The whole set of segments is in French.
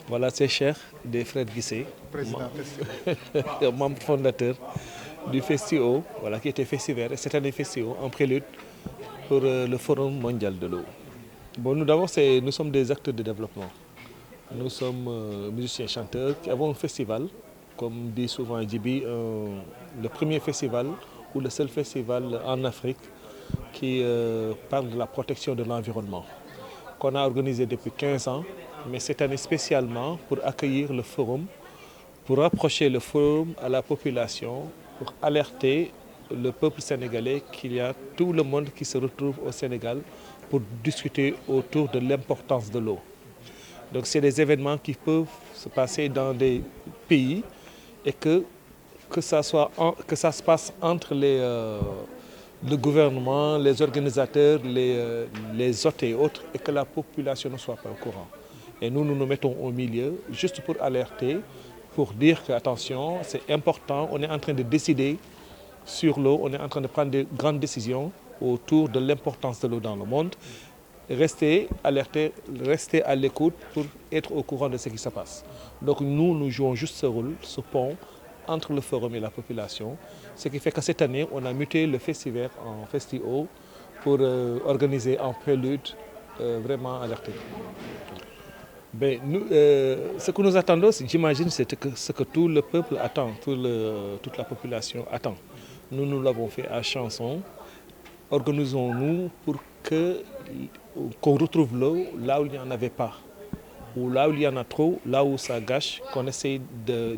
Voilà, c'est cher des frères Guissé, membre fondateur du FESTIO, voilà, qui était Festival, et cette année FESTIO en prélude pour le Forum mondial de l'eau. Bon, nous d'abord, nous sommes des acteurs de développement. Nous sommes musiciens chanteurs qui avons un festival, comme dit souvent Djibi, le premier festival ou le seul festival en Afrique qui parle de la protection de l'environnement, qu'on a organisé depuis 15 ans, mais cette année spécialement pour accueillir le forum, pour rapprocher le forum à la population, pour alerter le peuple sénégalais qu'il y a tout le monde qui se retrouve au Sénégal pour discuter autour de l'importance de l'eau. Donc c'est des événements qui peuvent se passer dans des pays et que ça se passe entre le gouvernement, les organisateurs, les hôtes et autres, et que la population ne soit pas au courant. Et nous nous mettons au milieu juste pour alerter, pour dire que attention, c'est important, on est en train de décider sur l'eau, on est en train de prendre de grandes décisions autour de l'importance de l'eau dans le monde. Rester alertés, rester à l'écoute pour être au courant de ce qui se passe. Donc nous jouons juste ce rôle, ce pont entre le forum et la population, ce qui fait que cette année, on a muté le festival en FESTIO pour organiser en prélude vraiment alerté. Ben, nous, ce que nous attendons, j'imagine, c'est ce que tout le peuple attend, toute la population attend. Nous l'avons fait à Chanson. Organisons-nous pour qu'on retrouve l'eau là où il n'y en avait pas, ou là où il y en a trop, là où ça gâche, qu'on essaye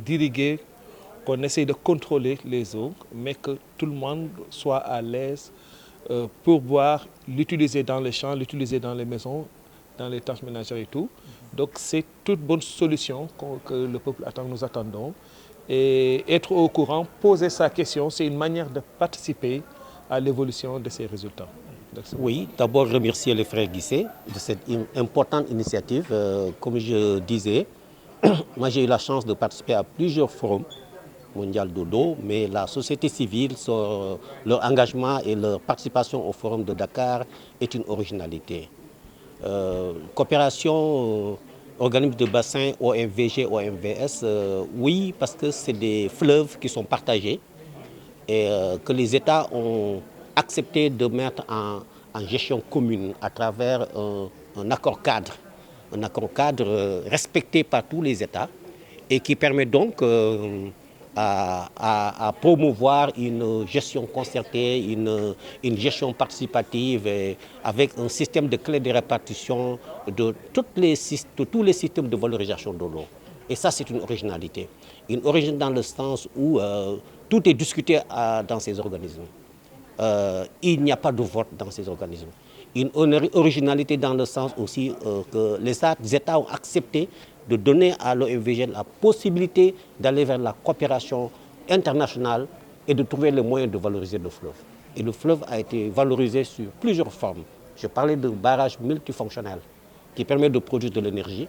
d'irriguer, qu'on essaye de contrôler les eaux, mais que tout le monde soit à l'aise pour boire, l'utiliser dans les champs, l'utiliser dans les maisons, dans les tâches ménagères et tout. Donc c'est toute bonne solution que le peuple attend, nous attendons. Et être au courant, poser sa question, c'est une manière de participer à l'évolution de ces résultats. Oui, d'abord remercier les frères Guissé de cette importante initiative. Comme je disais, moi j'ai eu la chance de participer à plusieurs forums mondiaux de l'eau, mais la société civile, leur engagement et leur participation au forum de Dakar est une originalité. Coopération, organisme de bassin, OMVG, OMVS, oui, parce que c'est des fleuves qui sont partagés et que les États ont accepté de mettre en gestion commune à travers un accord cadre respecté par tous les États et qui permet donc à promouvoir une gestion concertée, une gestion participative avec un système de clés de répartition de tous les systèmes de valorisation de l'eau. Et ça, c'est une originalité. Une originalité dans le sens où tout est discuté dans ces organismes. Il n'y a pas de vote dans ces organismes. Une originalité dans le sens aussi que les États ont accepté de donner à l'OMVG la possibilité d'aller vers la coopération internationale et de trouver les moyens de valoriser le fleuve. Et le fleuve a été valorisé sur plusieurs formes. Je parlais de barrage multifonctionnel qui permet de produire de l'énergie,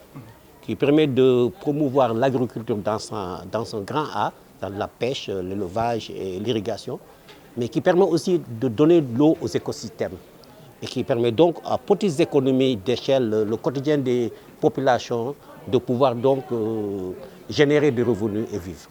qui permet de promouvoir l'agriculture dans son grand A, dans la pêche, l'élevage et l'irrigation, mais qui permet aussi de donner de l'eau aux écosystèmes et qui permet donc à petites économies d'échelle, le quotidien des populations, de pouvoir donc générer des revenus et vivre.